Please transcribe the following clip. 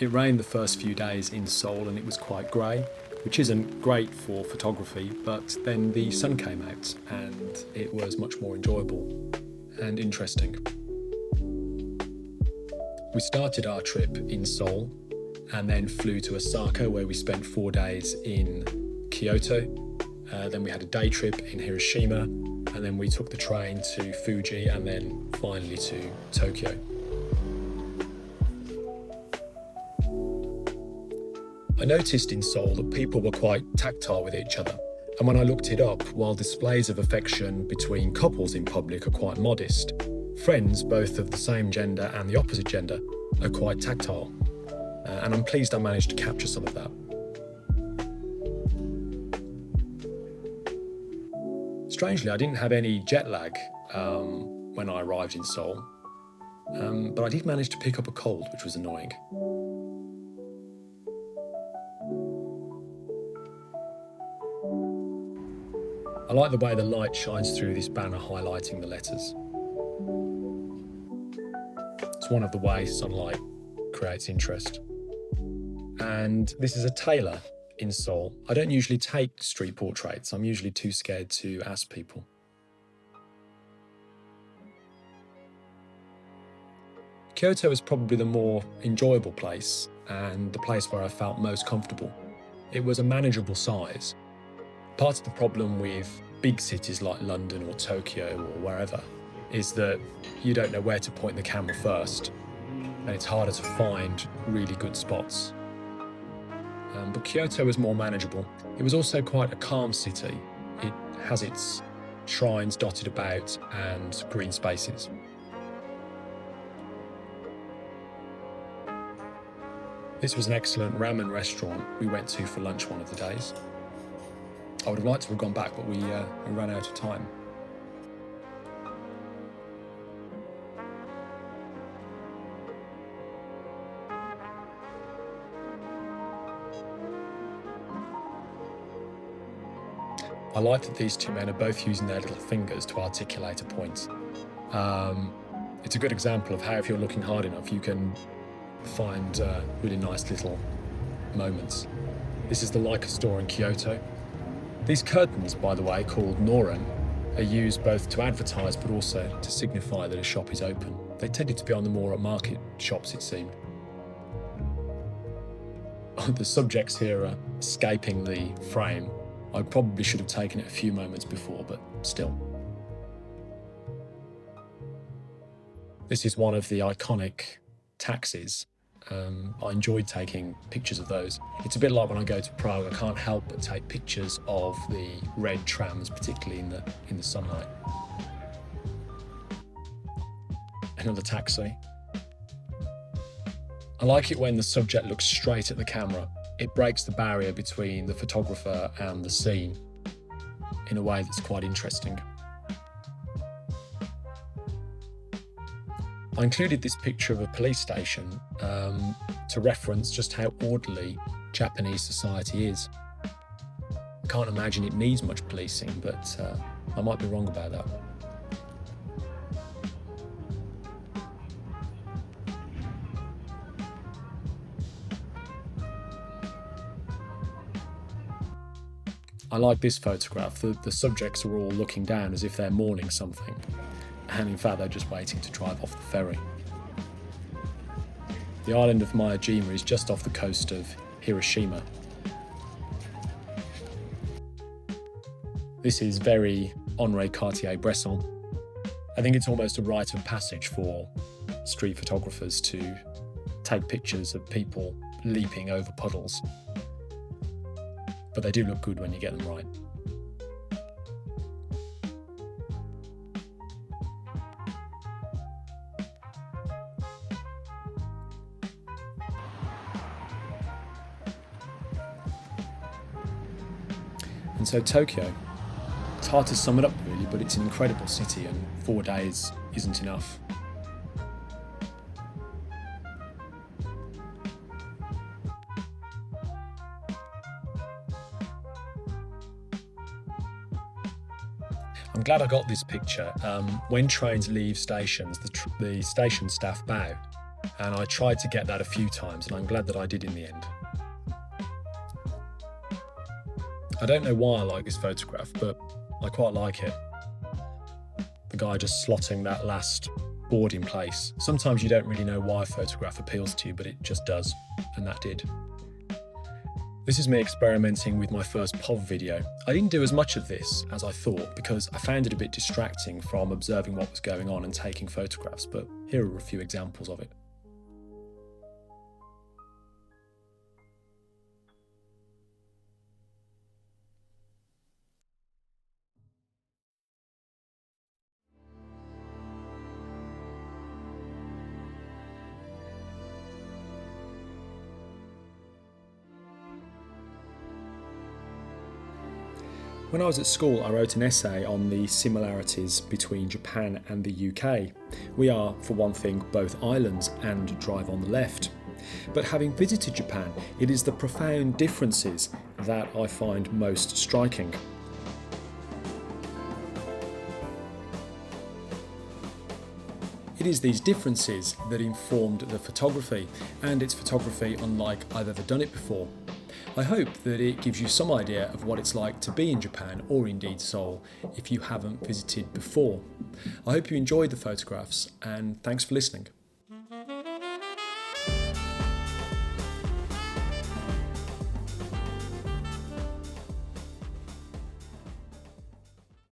It rained the first few days in Seoul and it was quite grey, which isn't great for photography, but then the sun came out and it was much more enjoyable and interesting. We started our trip in Seoul and then flew to Osaka, where we spent 4 days in Kyoto. Then we had a day trip in Hiroshima, and then we took the train to Fuji and then finally to Tokyo. I noticed in Seoul that people were quite tactile with each other, and when I looked it up, while displays of affection between couples in public are quite modest, friends, both of the same gender and the opposite gender, are quite tactile. And I'm pleased I managed to capture some of that. Strangely, I didn't have any jet lag when I arrived in Seoul, but I did manage to pick up a cold, which was annoying. I like the way the light shines through this banner highlighting the letters. It's one of the ways sunlight creates interest. And this is a tailor in Seoul. I don't usually take street portraits. I'm usually too scared to ask people. Kyoto is probably the more enjoyable place and the place where I felt most comfortable. It was a manageable size. Part of the problem with big cities like London or Tokyo or wherever is that you don't know where to point the camera first, and it's harder to find really good spots. But Kyoto was more manageable. It was also quite a calm city. It has its shrines dotted about and green spaces. This was an excellent ramen restaurant we went to for lunch one of the days. I would have liked to have gone back, but we ran out of time. I like that these two men are both using their little fingers to articulate a point. It's a good example of how, if you're looking hard enough, you can find really nice little moments. This is the Leica store in Kyoto. These curtains, by the way, called noren, are used both to advertise but also to signify that a shop is open. They tended to be on the more upmarket shops, it seemed. The subjects here are escaping the frame. I probably should have taken it a few moments before, but still. This is one of the iconic taxis. I enjoyed taking pictures of those. It's a bit like when I go to Prague, I can't help but take pictures of the red trams, particularly in the sunlight. Another taxi. I like it when the subject looks straight at the camera. It breaks the barrier between the photographer and the scene in a way that's quite interesting. I included this picture of a police station to reference just how orderly Japanese society is. I can't imagine it needs much policing, but I might be wrong about that. I like this photograph. The subjects are all looking down as if they're mourning something, and in fact they're just waiting to drive off the ferry. The island of Miyajima is just off the coast of Hiroshima. This is very Henri Cartier-Bresson. I think it's almost a rite of passage for street photographers to take pictures of people leaping over puddles. But they do look good when you get them right. And so Tokyo, it's hard to sum it up really, but it's an incredible city and 4 days isn't enough. I'm glad I got this picture. When trains leave stations, the station staff bow, And I tried to get that a few times, and I'm glad that I did in the end. I don't know why I like this photograph, but I quite like it. The guy just slotting that last board in place. Sometimes you don't really know why a photograph appeals to you, but it just does, and that did. This is me experimenting with my first POV video. I didn't do as much of this as I thought because I found it a bit distracting from observing what was going on and taking photographs, but here are a few examples of it. When I was at school, I wrote an essay on the similarities between Japan and the UK. We are, for one thing, both islands and drive on the left. But having visited Japan, it is the profound differences that I find most striking. It is these differences that informed the photography, and it's photography unlike I've ever done it before. I hope that it gives you some idea of what it's like to be in Japan, or indeed Seoul, if you haven't visited before. I hope you enjoyed the photographs, and thanks for listening.